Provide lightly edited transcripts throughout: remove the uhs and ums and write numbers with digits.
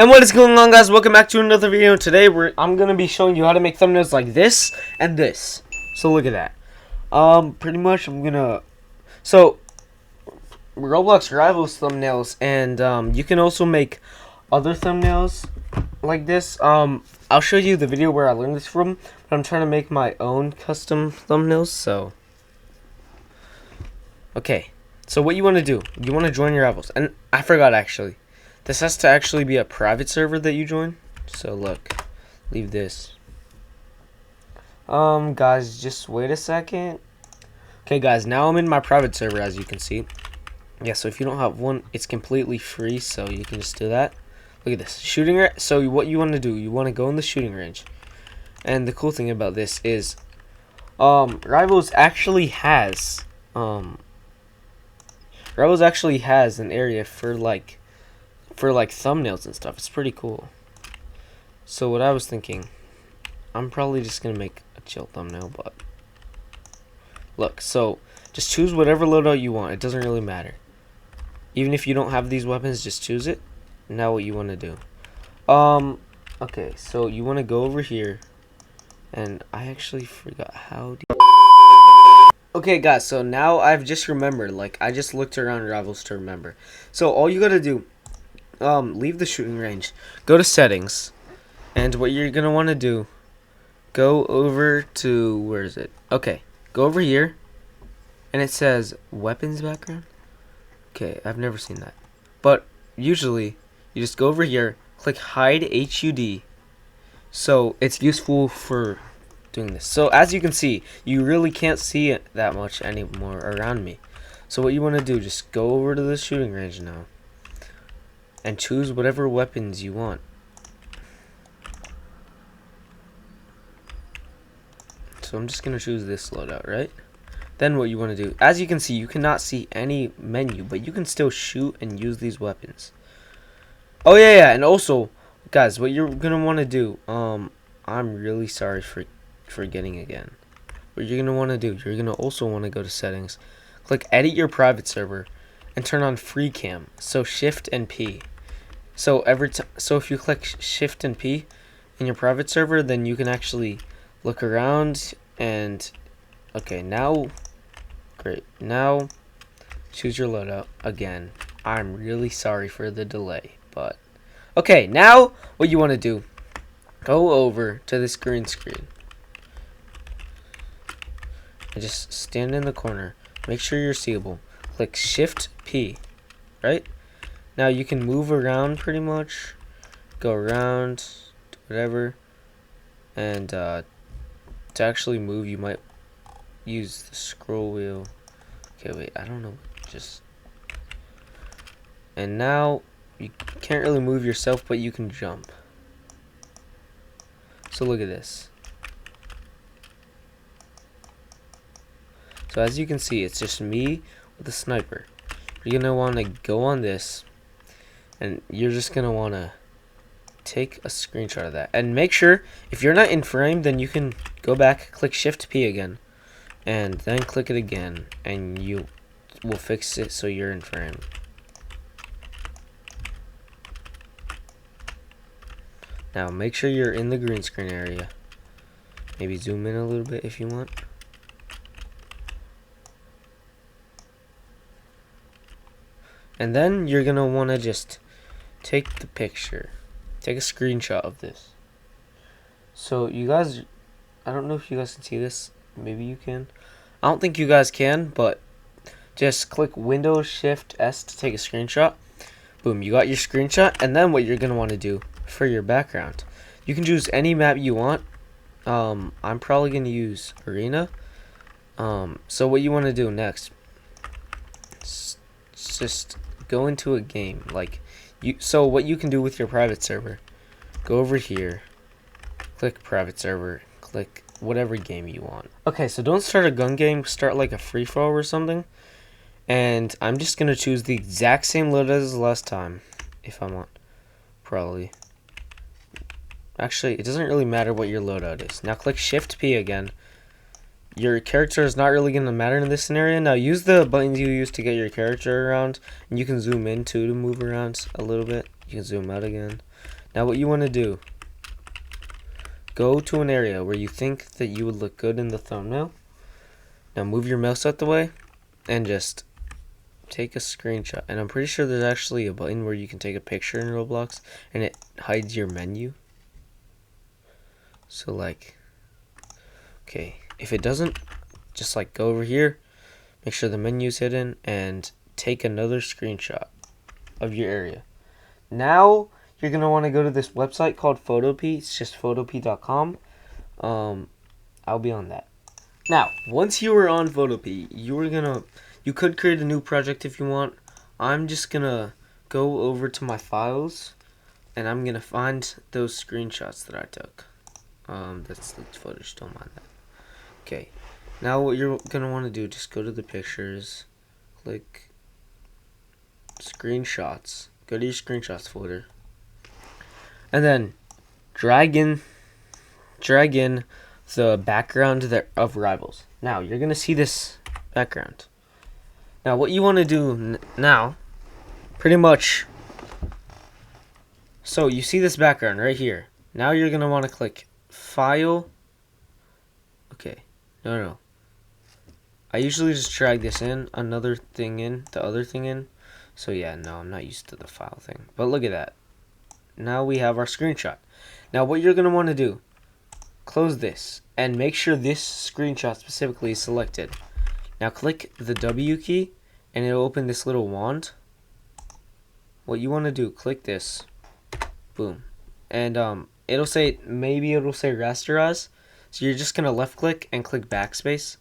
And what is going on, guys? Welcome back to another video. Today I'm gonna be showing you how to make thumbnails like this and this. So look at that. Pretty much so Roblox rivals thumbnails, and you can also make other thumbnails like this. I'll show you the video where I learned this from, but I'm trying to make my own custom thumbnails. So okay, so what you want to do? You want to join your rivals, and I forgot actually. This has to actually be a private server that you join. So look, leave this. Guys, just wait a second. Okay, guys, now I'm in my private server, as you can see. Yeah, so if you don't have one, it's completely free, so you can just do that. Look at this shooting range. So what you want to do? You want to go in the shooting range, and the cool thing about this is, Rivals actually has an area for like thumbnails and stuff. It's pretty cool. So what I was thinking, I'm probably just gonna make a chill thumbnail, but look, so just choose whatever loadout you want. It doesn't really matter. Even if you don't have these weapons, just choose it. Now what you want to do, okay, so you want to go over here, and I actually forgot how to. Okay, guys, so now I've just remembered. Like, I just looked around Rivals to remember. So all you gotta do, leave the shooting range, go to settings, and what you're gonna want to do, go over to, where is it? Okay, go over here, and it says weapons background. Okay, I've never seen that, but usually you just go over here, click hide HUD. So it's useful for doing this. So as you can see, you really can't see it that much anymore around me. So what you want to do, just go over to the shooting range now and choose whatever weapons you want. So I'm just gonna choose this loadout, right? Then what you want to do, as you can see, you cannot see any menu, but you can still shoot and use these weapons. Oh yeah, and also, guys, what you're gonna want to do, I'm really sorry for forgetting again. What you're gonna want to do, you're gonna also want to go to settings, click edit your private server, and turn on free cam. So shift and P. So if you click shift and P in your private server, then you can actually look around and okay, now great. Now choose your loadout again. I'm really sorry for the delay, but okay, now what you want to do, go over to this green screen and just stand in the corner. Make sure you're seeable. Click shift P, right? Now you can move around pretty much, go around, do whatever, and to actually move you might use the scroll wheel. Okay, wait, I don't know, just, and now you can't really move yourself, but you can jump. So look at this. So as you can see, it's just me with a sniper. You're gonna want to go on this, and you're just gonna want to take a screenshot of that, and make sure if you're not in frame, then you can go back, click shift P again, and then click it again, and you will fix it so you're in frame. Now make sure you're in the green screen area. Maybe zoom in a little bit if you want. And then you're gonna wanna just take the picture. Take a screenshot of this. So you guys, I don't know if you guys can see this. Maybe you can. I don't think you guys can, but just click Windows Shift S to take a screenshot. Boom, you got your screenshot. And then what you're gonna want to do for your background, you can choose any map you want. I'm probably gonna use Arena. So what you want to do next, just go into a game like you. So what you can do with your private server, go over here, click private server, click whatever game you want. Okay, so don't start a gun game, start like a free for all or something. And I'm just gonna choose the exact same loadout as last time, if I want. Probably. Actually, it doesn't really matter what your loadout is. Now click shift P again. Your character is not really gonna matter in this scenario. Now use the buttons you use to get your character around, and you can zoom in too to move around a little bit. You can zoom out again. Now what you want to do, go to an area where you think that you would look good in the thumbnail. Now move your mouse out the way and just take a screenshot. And I'm pretty sure there's actually a button where you can take a picture in Roblox and it hides your menu. So like, okay, if it doesn't, just like go over here, make sure the menu's hidden, and take another screenshot of your area. Now you're gonna want to go to this website called Photopea. It's just photopea.com. I'll be on that. Now, once you are on Photopea, you could create a new project if you want. I'm just gonna go over to my files, and I'm gonna find those screenshots that I took. That's the footage. Don't mind that. Okay. Now what you're gonna want to do, just go to the pictures, click screenshots, go to your screenshots folder, and then drag in the background of Rivals. Now you're gonna see this background. Now what you want to do now, pretty much, so you see this background right here. Now you're gonna want to click File. Okay, no. I usually just drag this in, the other thing in. So yeah, no, I'm not used to the file thing. But look at that. Now we have our screenshot. Now what you're gonna want to do, close this and make sure this screenshot specifically is selected. Now click the W key and it'll open this little wand. What you want to do, click this, boom, and it'll say rasterize. So you're just gonna left click and click backspace,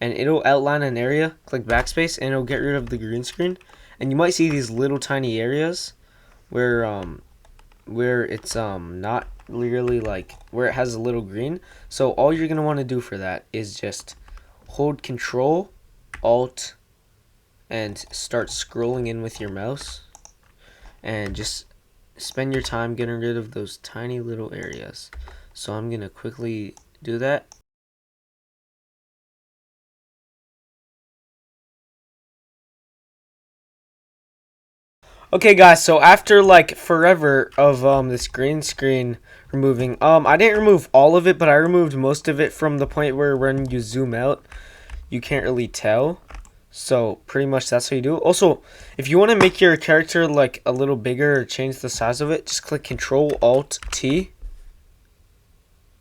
and it'll outline an area. Click backspace and it'll get rid of the green screen. And you might see these little tiny areas where it's not really like where it has a little green. So all you're gonna want to do for that is just hold Control Alt and start scrolling in with your mouse, and just spend your time getting rid of those tiny little areas. So I'm gonna quickly do that. Okay guys, so after like forever of this green screen removing, I didn't remove all of it, but I removed most of it from the point where when you zoom out, you can't really tell. So pretty much that's how you do it. Also, if you want to make your character like a little bigger or change the size of it, just click Control Alt T.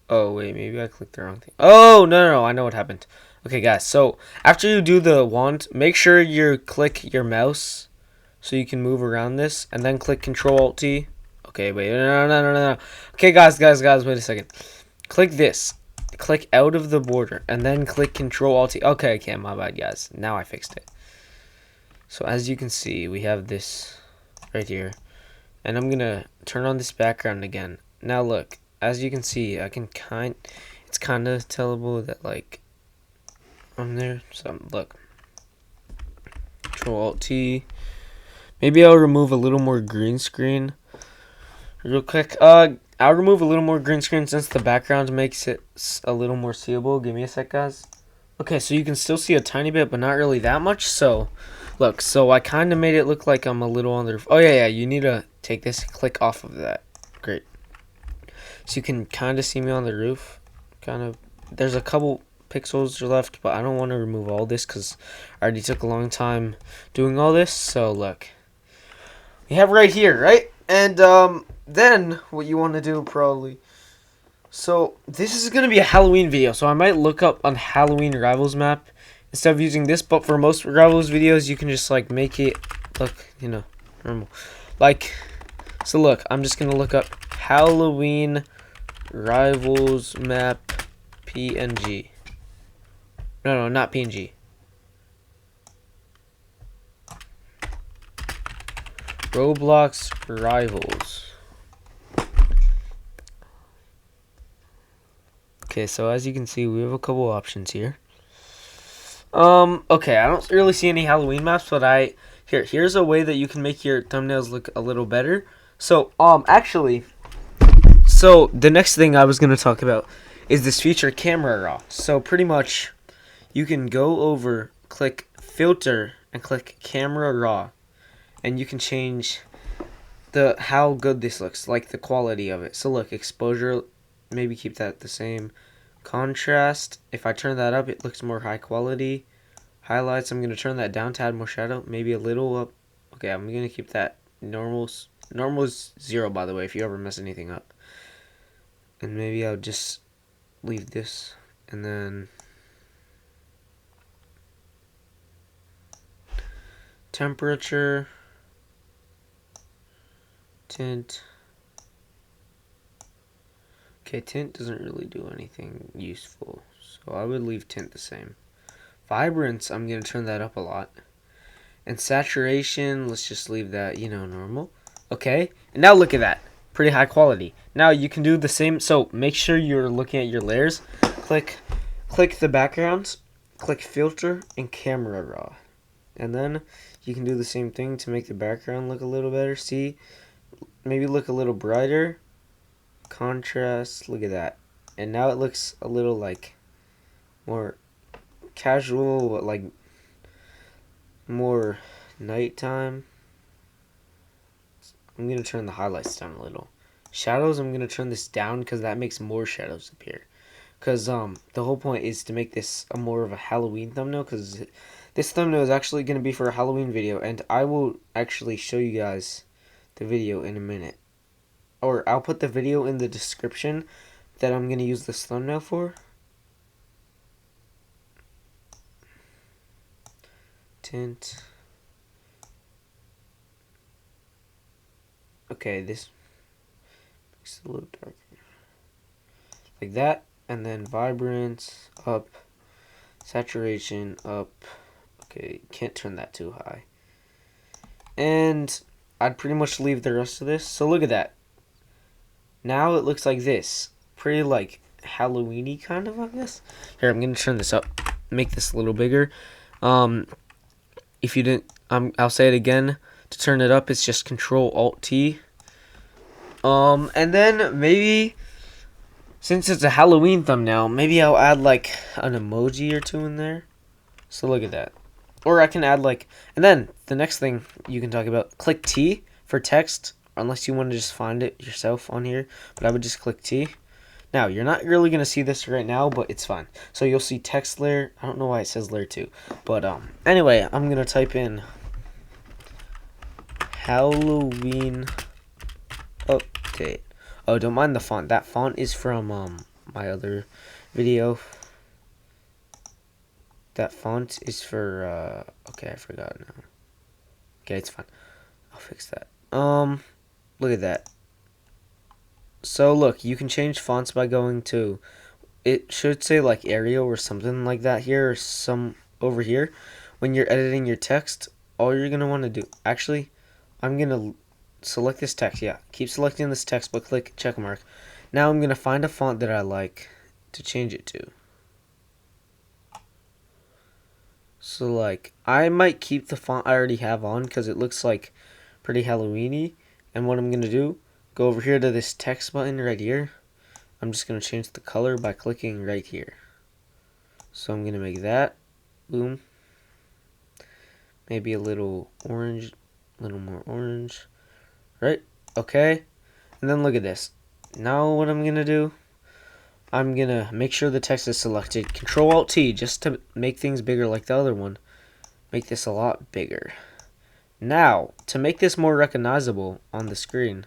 Oh wait, maybe I clicked the wrong thing. Oh no, I know what happened. Okay guys, so after you do the wand, make sure you click your mouse so you can move around this, and then click Control Alt T. Okay, wait, no. Okay, guys, wait a second. Click this. Click out of the border, and then click Control Alt T. Okay, my bad, guys. Now I fixed it. So as you can see, we have this right here, and I'm gonna turn on this background again. Now look, as you can see, it's kind of tellable that like I'm there. So look, Control Alt T. Maybe I'll remove a little more green screen real quick. I'll remove a little more green screen since the background makes it a little more seeable. Give me a sec, guys. Okay, so you can still see a tiny bit, but not really that much. So, look, so I kind of made it look like I'm a little on the roof. Oh, yeah, you need to take this and click off of that. Great. So you can kind of see me on the roof. There's a couple pixels left, but I don't want to remove all this because I already took a long time doing all this. So, look. You have right here, right? And then what you want to do probably. So this is going to be a Halloween video, so I might look up on Halloween Rivals map instead of using this. But for most Rivals videos, you can just like make it look, normal. Like, so look, I'm just going to look up Halloween Rivals map PNG. No, not PNG. Roblox Rivals. Okay, so as you can see, we have a couple options here. Okay, I don't really see any Halloween maps, but here's a way that you can make your thumbnails look a little better. So, actually, so the next thing I was going to talk about is this feature, Camera Raw. So pretty much, you can go over, click Filter, and click Camera Raw. And you can change how good this looks, like the quality of it. So look, exposure, maybe keep that the same. Contrast, if I turn that up, it looks more high quality. Highlights, I'm going to turn that down to add more shadow, maybe a little up. Okay, I'm going to keep that normal. Normal is 0, by the way, if you ever mess anything up. And maybe I'll just leave this, and then temperature, tint. Okay, tint doesn't really do anything useful, so I would leave tint the same. Vibrance, I'm going to turn that up a lot. And saturation, let's just leave that, normal. Okay, and now look at that. Pretty high quality. Now you can do the same, so make sure you're looking at your layers. Click the backgrounds, click filter, and camera raw. And then you can do the same thing to make the background look a little better. See, maybe look a little brighter. Contrast, look at that. And now it looks a little like more casual, but like more nighttime. I'm going to turn the highlights down a little. Shadows, I'm going to turn this down because that makes more shadows appear. Because the whole point is to make this a more of a Halloween thumbnail, because this thumbnail is actually going to be for a Halloween video, and I will actually show you guys the video in a minute. Or I'll put the video in the description that I'm going to use this thumbnail for. Tint. Okay, this makes it a little darker. Like that. And then vibrance up. Saturation up. Okay, can't turn that too high. And I'd pretty much leave the rest of this. So look at that. Now it looks like this. Pretty like Halloween-y kind of, I guess. Here, I'm going to turn this up. Make this a little bigger. If you didn't, I'll say it again. To turn it up, it's just Control-Alt-T. And then maybe, since it's a Halloween thumbnail, maybe I'll add like an emoji or two in there. So look at that. Or I can add like, and then the next thing you can talk about, click T for text, unless you want to just find it yourself on here. But I would just click T. Now, you're not really going to see this right now, but it's fine. So you'll see text layer. I don't know why it says layer 2. But anyway, I'm going to type in Halloween update. Oh, don't mind the font. That font is from my other video. That font is for okay, I forgot now. Okay, it's fine. I'll fix that. Look at that. So look, you can change fonts by going to, it should say like Arial or something like that here, or some over here. When you're editing your text, all you're gonna want to do, actually, I'm gonna select this text. Yeah, keep selecting this text, but click check mark. Now I'm gonna find a font that I like to change it to. So like, I might keep the font I already have on because it looks like pretty Halloween-y. And what I'm gonna do, go over here to this text button right here. I'm just gonna change the color by clicking right here. So I'm gonna make that, boom. Maybe a little orange, a little more orange, right? Okay. And then look at this. Now what I'm gonna do, I'm gonna make sure the text is selected. Control-Alt-T just to make things bigger like the other one. Make this a lot bigger. Now, to make this more recognizable on the screen.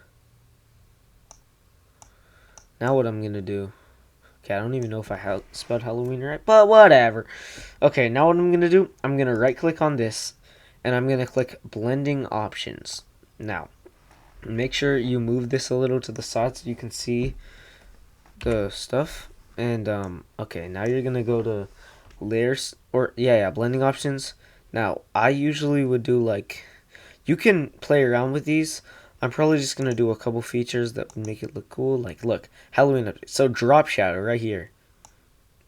Now what I'm gonna do. Okay, I don't even know if I spelled Halloween right, but whatever. Okay, now what I'm gonna do, I'm gonna right click on this, and I'm gonna click blending options. Now, make sure you move this a little to the side so you can see the stuff. And okay, now you're gonna go to layers, or yeah, blending options. Now I usually would do like, you can play around with these. I'm probably just gonna do a couple features that would make it look cool. Like look, Halloween update. So drop shadow right here.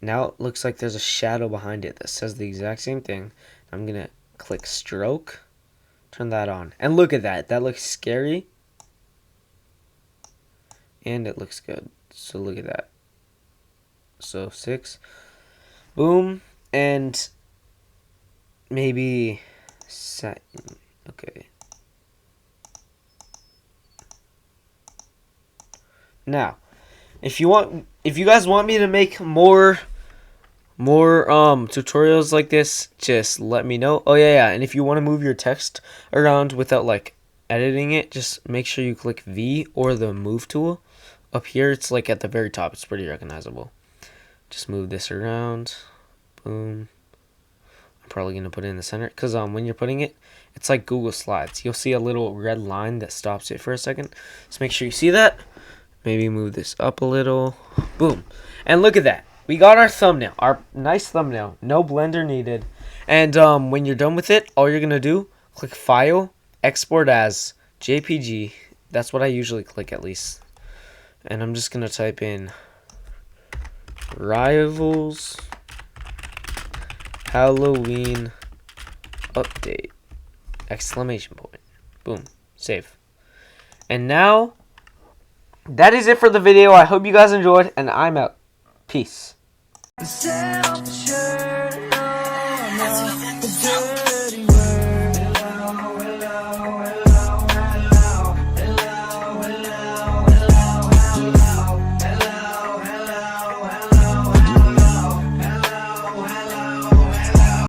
Now it looks like there's a shadow behind it that says the exact same thing. I'm gonna click stroke, turn that on, and look at that. That looks scary, and it looks good. So look at that. So 6, boom, and maybe set. Okay. Now, if you guys want me to make more tutorials like this, just let me know. Oh yeah, and if you want to move your text around without like editing it, just make sure you click V or the move tool. Up here, it's like at the very top. It's pretty recognizable. Just move this around. Boom. I'm probably gonna put it in the center because when you're putting it, it's like Google Slides. You'll see a little red line that stops it for a second. So make sure you see that. Maybe move this up a little. Boom. And look at that. We got our thumbnail. Our nice thumbnail. No blender needed. And when you're done with it, all you're going to do, click File, Export as JPG. That's what I usually click at least. And I'm just going to type in Rivals Halloween Update. Exclamation point. Boom. Save. And now, that is it for the video. I hope you guys enjoyed, and I'm out. Peace.